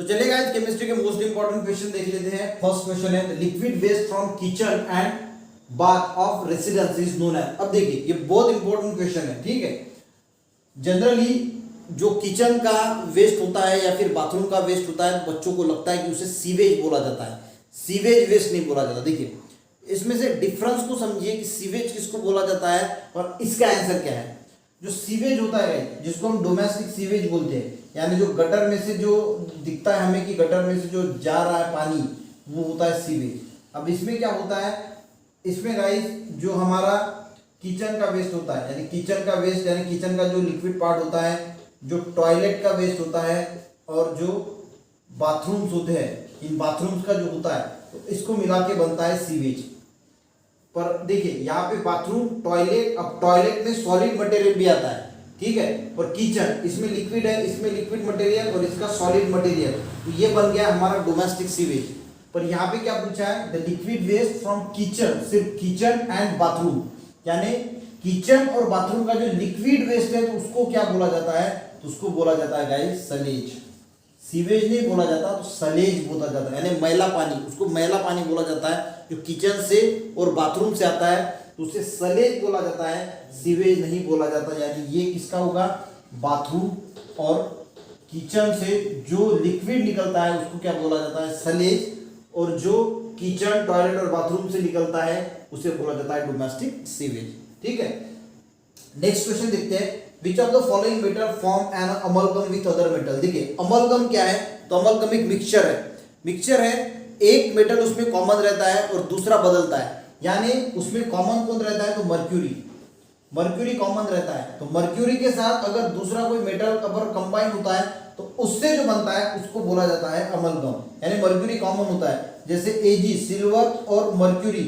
तो चलिए guys chemistry के मोस्ट इंपॉर्टेंट क्वेश्चन देख लेते हैं। फर्स्ट क्वेश्चन है liquid waste from kitchen and bath of residence is known as. अब देखिए ये बहुत इंपॉर्टेंट क्वेश्चन है, ठीक है। जनरली जो किचन का वेस्ट होता है या फिर बाथरूम का वेस्ट होता है बच्चों को लगता है कि उसे सीवेज बोला जाता है, सीवेज वेस्ट नहीं बोला जाता। देखिए इसमें से डिफरेंस को समझिए कि सीवेज किसको बोला जाता है और इसका आंसर क्या है। जो सीवेज होता है जिसको हम डोमेस्टिक सीवेज बोलते हैं, यानी जो गटर में से जो दिखता है हमें कि गटर में से जो जा रहा है पानी, वो होता है सीवेज। अब इसमें क्या होता है, इसमें गाइस जो हमारा किचन का वेस्ट होता है, यानी किचन का वेस्ट यानी किचन का जो लिक्विड पार्ट होता है, जो टॉयलेट का वेस्ट होता है और जो बाथरूम्स होते हैं, इन बाथरूम्स का जो होता है तो इसको मिला के बनता है सीवेज। पर देखिए यहाँ पे बाथरूम, टॉयलेट, अब टॉयलेट में सॉलिड मटेरियल भी आता है, ठीक है, और किचन इसमें लिक्विड है, इसमें लिक्विड मटेरियल और इसका सॉलिड मटेरियल, तो ये बन गया हमारा डोमेस्टिक सीवेज। पर यहाँ पे क्या पूछा है, the liquid waste from kitchen, सिर्फ किचन एंड बाथरूम, यानी किचन और बाथरूम का जो लिक्विड वेस्ट है तो उसको क्या बोला जाता है, तो उसको बोला जाता है गाइस सलेज। सीवेज नहीं बोला जाता तो सलेज बोला जाता है, यानी मैला पानी, उसको मैला पानी बोला जाता है जो किचन से और बाथरूम से आता है तो उसे सलेज बोला जाता है, सीवेज नहीं बोला जाता। यानी ये किसका होगा, बाथरूम और किचन से जो लिक्विड निकलता है उसको क्या बोला जाता है, सलेज, और जो किचन, टॉयलेट और बाथरूम से निकलता है उसे बोला जाता है डोमेस्टिक सीवेज, ठीक है। नेक्स्ट क्वेश्चन देखते हैं, which of the following metal form an amalgam with other metal. देखिए अमलगम क्या है, तो अमलगम एक मिक्सचर है, मिक्सचर है, एक मेटल उसमें कॉमन रहता है और दूसरा बदलता है, यानी उसमें कॉमन कौन रहता है, तो मर्क्यूरी, मर्क्यूरी कॉमन रहता है। तो मर्क्यूरी के साथ अगर दूसरा कोई मेटल अगर कंबाइन होता है तो उससे जो बनता है उसको बोला जाता है अमलगम, यानी मर्क्यूरी कॉमन होता है। जैसे Ag सिल्वर और मर्क्यूरी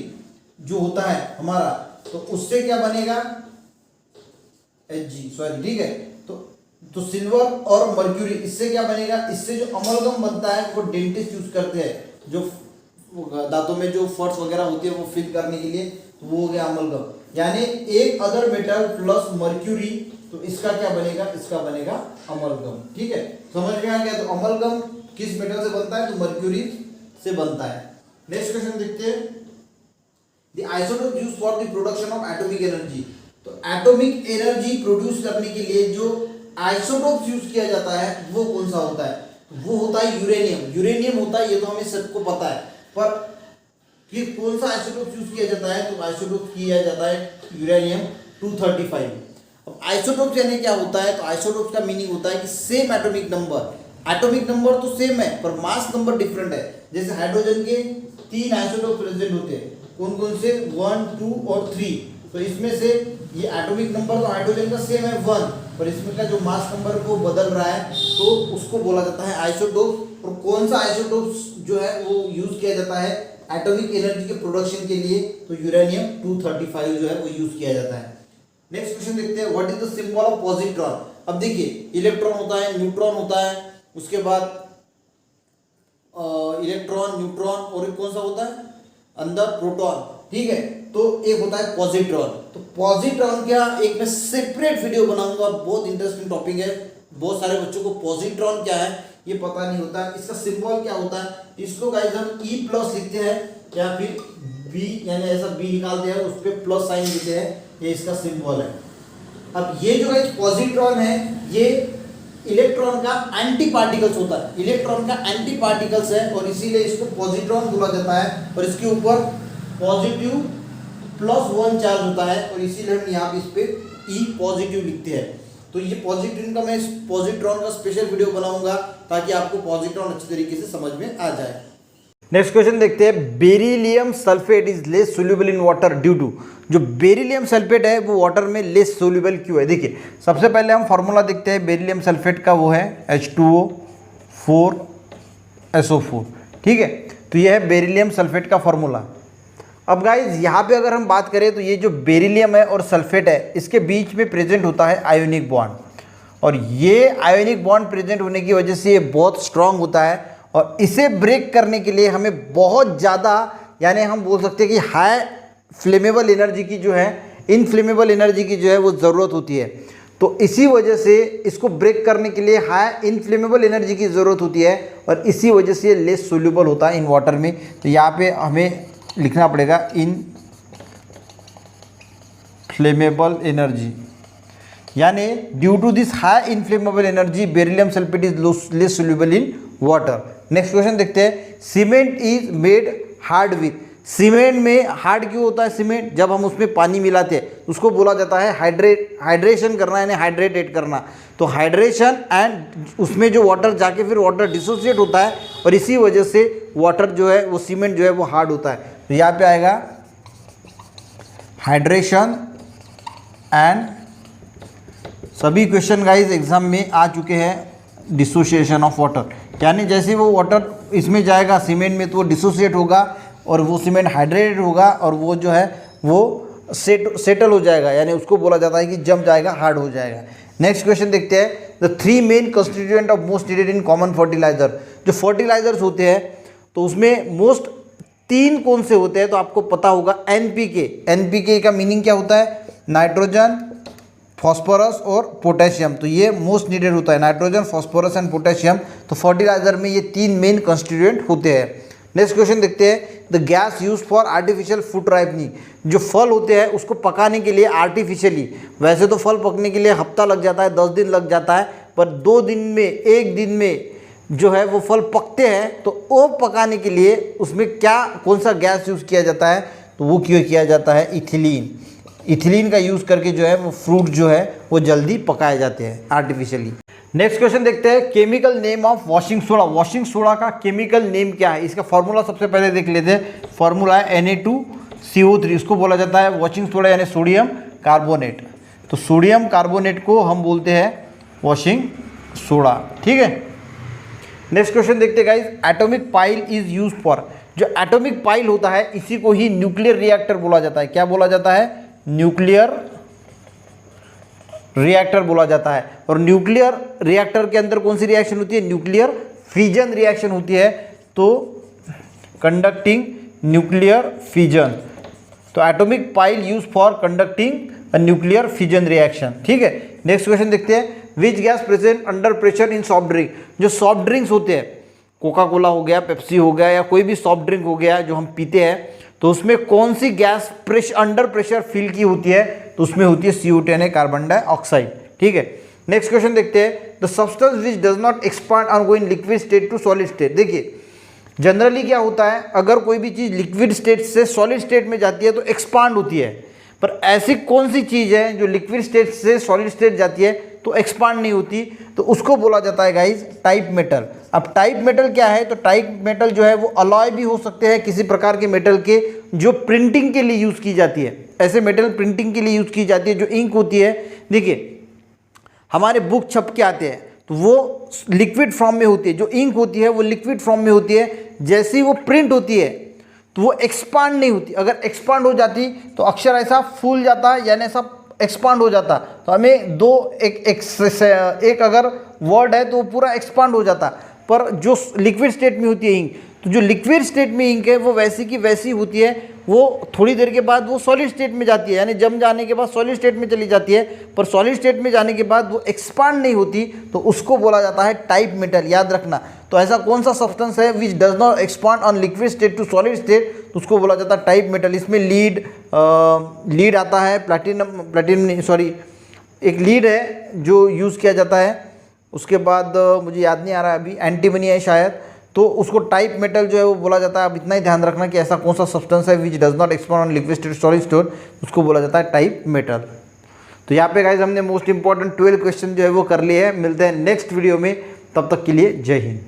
जो होता है हमारा, तो उससे क्या बनेगा, Hg, सॉरी, ठीक है। तो सिल्वर और मर्क्यूरी, इससे क्या बनेगा, इससे जो अमलगम बनता है वो डेंटिस्ट यूज करते हैं, जो दांतों में जो फर्श वगैरह होती है वो फिल करने के लिए, तो वो हो गया अमलगम। यानी एक अदर मेटल प्लस मर्क्यूरी, तो इसका क्या बनेगा, इसका बनेगा अमलगम, ठीक है। समझ में आ गया, तो अमलगम किस मेटल से बनता है, तो मर्क्यूरी से बनता है। नेक्स्ट क्वेश्चन देखते हैं, the isotope used for the production of atomic energy. तो एटॉमिक एनर्जी प्रोड्यूस करने के लिए जो आइसोटोप यूज किया जाता है वो कौन सा होता है, तो वो होता है यूरेनियम। यूरेनियम होता है, ये तो हमें सबको पता है, पर फिर कौन सा आइसोटोप यूज किया जाता है, तो आइसोटोप किया जाता है यूरेनियम 235। अब आइसोटोप यानी क्या होता है, तो आइसोटोप का मीनिंग होता है कि same atomic number, atomic number तो सेम है पर मास नंबर डिफरेंट है। जैसे हाइड्रोजन के 3 आइसोटोप प्रेजेंट होते हैं, कौन कौन से, 1, 2 और 3। तो इसमें से ये एटॉमिक नंबर तो हाइड्रोजन का सेम है 1, पर इसमें का जो मास नंबर वो बदल रहा है तो उसको बोला जाता है आइसोटोप। और कौन सा आइसोटोप जो है वो यूज किया जाता है एटॉमिक एनर्जी के प्रोडक्शन के लिए, तो यूरेनियम 235 जो है वो यूज किया जाता है। नेक्स्ट क्वेश्चन देखते हैं, what is the symbol of positron. अब देखिए इलेक्ट्रॉन होता है, न्यूट्रॉन होता है, उसके बाद इलेक्ट्रॉन, न्यूट्रॉन और एक कौन सा होता है अंदर, प्रोटॉन, ठीक है। तो एक होता है पॉजिट्रॉन। तो पॉजिट्रॉन क्या, एक मैं सेपरेट वीडियो बनाऊंगा, बहुत इंटरेस्टिंग टॉपिक है। बहुत सारे बच्चों को पॉजिट्रॉन क्या है ये पता नहीं होता है, इसका सिंबल क्या होता है। इसको गाइस हम E+ लिखते हैं या फिर B, यानी ऐसा B निकालते हैं, उस पर प्लस साइन देते हैं, ये इसका सिंबल है। अब ये जो गाइस पॉजिट्रॉन है ये इलेक्ट्रॉन का एंटी पार्टिकल्स होता है, इलेक्ट्रॉन का एंटी पार्टिकल्स है और इसीलिए इसको पॉजिट्रॉन बोला जाता है। और इसके ऊपर पॉजिटिव +1 चार्ज होता है और इसीलिए हम यहाँ पे इस पे E पॉजिटिव लिखते हैं। तो ये पॉजिट्रॉन का मैं पॉजिट्रॉन का स्पेशल वीडियो बनाऊंगा ताकि आपको पॉजिट्रॉन अच्छी तरीके से समझ में आ जाए। नेक्स्ट क्वेश्चन देखते हैं, beryllium sulphate is less soluble in water due to. जो बेरिलियम सल्फेट है वो वाटर में लेस सोल्यूबल क्यों है। देखिए सबसे पहले हम फार्मूला देखते हैं बेरिलियम सल्फेट का, वो है H2O 4SO4, ठीक है। तो ये है बेरिलियम सल्फेट का फार्मूला। अब गाइज यहाँ पे अगर हम बात करें तो ये जो बेरिलियम है और सल्फेट है इसके बीच में प्रेजेंट होता है आयोनिक बॉन्ड, और ये आयोनिक बॉन्ड प्रेजेंट होने की वजह से ये बहुत स्ट्रांग होता है और इसे ब्रेक करने के लिए हमें बहुत ज़्यादा, यानी हम बोल सकते हैं कि हाई फ्लेमेबल एनर्जी की जो है, इनफ्लेमेबल एनर्जी की जो है वो ज़रूरत होती है। तो इसी वजह से इसको ब्रेक करने के लिए हाई इनफ्लेमेबल एनर्जी की ज़रूरत होती है और इसी वजह से ये लेस सोल्यूबल होता है इन वाटर में। तो यहाँ पे हमें लिखना पड़ेगा इनफ्लेमेबल एनर्जी, यानी due to this high inflammable energy beryllium sulphate is less soluble in water. Next question देखते हैं, cement is made hard with. Cement में हार्ड क्यों होता है सीमेंट? जब हम उसमें पानी मिलाते हैं उसको बोला जाता है हाइड्रेशन करना, यानी हाइड्रेटेड करना। तो हाइड्रेशन एंड उसमें जो वाटर जाके फिर वाटर डिसोसिएट होता है और इसी वजह से वाटर जो है वो सीमेंट जो है वो हार्ड होता है। तो यहाँ पे आएगा हाइड्रेशन एंड सभी क्वेश्चन गाइस एग्जाम में आ चुके हैं डिसोसिएशन ऑफ वाटर, यानी जैसे वो वाटर इसमें जाएगा सीमेंट में तो वो डिसोसिएट होगा और वो सीमेंट हाइड्रेटेड होगा और वो जो है वो सेटल हो जाएगा, यानी उसको बोला जाता है कि जम जाएगा, हार्ड हो जाएगा। नेक्स्ट क्वेश्चन देखते हैं, the 3 main constituent of most needed in common fertiliser. जो फर्टिलाइजर्स होते हैं तो उसमें मोस्ट 3 कौन से होते हैं? तो आपको पता होगा एनपीके। एनपीके का मीनिंग क्या होता है? नाइट्रोजन, फॉस्फोरस और पोटेशियम। तो ये मोस्ट नीडेड होता है, नाइट्रोजन, फॉस्फोरस एंड पोटेशियम। तो फर्टिलाइजर में ये 3 मेन कंस्टिट्यूएंट होते हैं। नेक्स्ट क्वेश्चन देखते हैं, the gas use for artificial food ripening. जो फल होते हैं उसको पकाने के लिए आर्टिफिशियली, वैसे तो फल पकने के लिए हफ्ता लग जाता है, 10 दिन लग जाता है, पर 2 दिन में 1 दिन में जो है वो फल पकते हैं। तो वो पकाने के लिए उसमें कौन सा गैस यूज़ किया जाता है? तो वो क्यों किया जाता है? इथिलीन। इथिलीन का यूज़ करके जो है वो फ्रूट जो है वो जल्दी पकाए जाते हैं आर्टिफिशियली। नेक्स्ट क्वेश्चन देखते हैं, chemical name of washing soda. Washing soda का केमिकल नेम क्या है? इसका फॉर्मूला सबसे पहले देख लेते हैं। फॉर्मूला है Na2CO3। इसको बोला जाता है वॉशिंग सोडा यानी सोडियम कार्बोनेट। तो सोडियम कार्बोनेट को हम बोलते हैं वॉशिंग सोडा, ठीक है। नेक्स्ट क्वेश्चन देखते हैं guys, atomic pile is use for. जो एटॉमिक पाइल होता है इसी को ही न्यूक्लियर रिएक्टर बोला जाता है। क्या बोला जाता है? न्यूक्लियर रिएक्टर बोला जाता है। और न्यूक्लियर रिएक्टर के अंदर कौन सी रिएक्शन होती है? न्यूक्लियर फिजन रिएक्शन होती है। तो कंडक्टिंग न्यूक्लियर फिजन। तो atomic pile use for conducting a nuclear fission reaction, ठीक है। नेक्स्ट क्वेश्चन देखते हैं, which gas present under pressure in soft drink. जो सॉफ्ट ड्रिंक्स होते हैं, कोका कोला हो गया, पेप्सी हो गया या कोई भी सॉफ्ट ड्रिंक हो गया जो हम पीते हैं, तो उसमें कौन सी गैस अंडर प्रेशर फिल की होती है? तो उसमें होती है CO2 यानी कार्बन डाइऑक्साइड, ठीक है। नेक्स्ट क्वेश्चन देखते हैं, the substance which does not expand on going liquid state to solid state. देखिए जनरली क्या होता है, अगर कोई भी चीज़ लिक्विड स्टेट से सॉलिड स्टेट में जाती है तो एक्सपांड होती है, पर ऐसी कौन सी चीज़ है जो लिक्विड स्टेट से सॉलिड स्टेट जाती है तो एक्सपांड नहीं होती? तो उसको बोला जाता है गाइज टाइप मेटल। अब टाइप मेटल क्या है? तो टाइप मेटल जो है वो अलॉय भी हो सकते हैं किसी प्रकार के मेटल के जो प्रिंटिंग के लिए यूज़ की जाती है। ऐसे मेटल प्रिंटिंग के लिए यूज़ की जाती है। जो इंक होती है, देखिए हमारे बुक छप के आते हैं तो वो लिक्विड फॉर्म में होती है। जो इंक होती है वो लिक्विड फॉर्म में होती है। जैसे ही वो प्रिंट होती है तो वो एक्सपांड नहीं होती। अगर एक्सपांड हो जाती तो अक्षर ऐसा फूल जाता यानी ऐसा एक्सपांड हो जाता। तो हमें एक अगर वर्ड है तो वो पूरा एक्सपांड हो जाता। पर जो लिक्विड स्टेट में होती है इंक, तो जो लिक्विड स्टेट में इंक है वो वैसी की वैसी होती है। वो थोड़ी देर के बाद वो सॉलिड स्टेट में जाती है, यानी जम जाने के बाद सॉलिड स्टेट में चली जाती है। पर सॉलिड स्टेट में जाने के बाद वो एक्सपांड नहीं होती, तो उसको बोला जाता है टाइप मेटल। याद रखना। तो ऐसा कौन सा सब्सटेंस है which does not expand on liquid state to solid state? तो उसको बोला जाता है टाइप मेटल। इसमें लीड आता है, प्लैटिनम सॉरी एक लीड है जो यूज़ किया जाता है। उसके बाद मुझे याद नहीं आ रहा है अभी, एंटीमनी है शायद। तो उसको टाइप मेटल जो है वो बोला जाता है। अब इतना ही ध्यान रखना कि ऐसा कौन सा सब्सटेंस है which does not expand on liquid state solid state, उसको बोला जाता है टाइप मेटल। तो यहाँ पे गाइस हमने मोस्ट इंपॉर्टेंट 12 क्वेश्चन जो है वो कर लिए हैं। मिलते हैं नेक्स्ट वीडियो में, तब तक के लिए जय हिंद।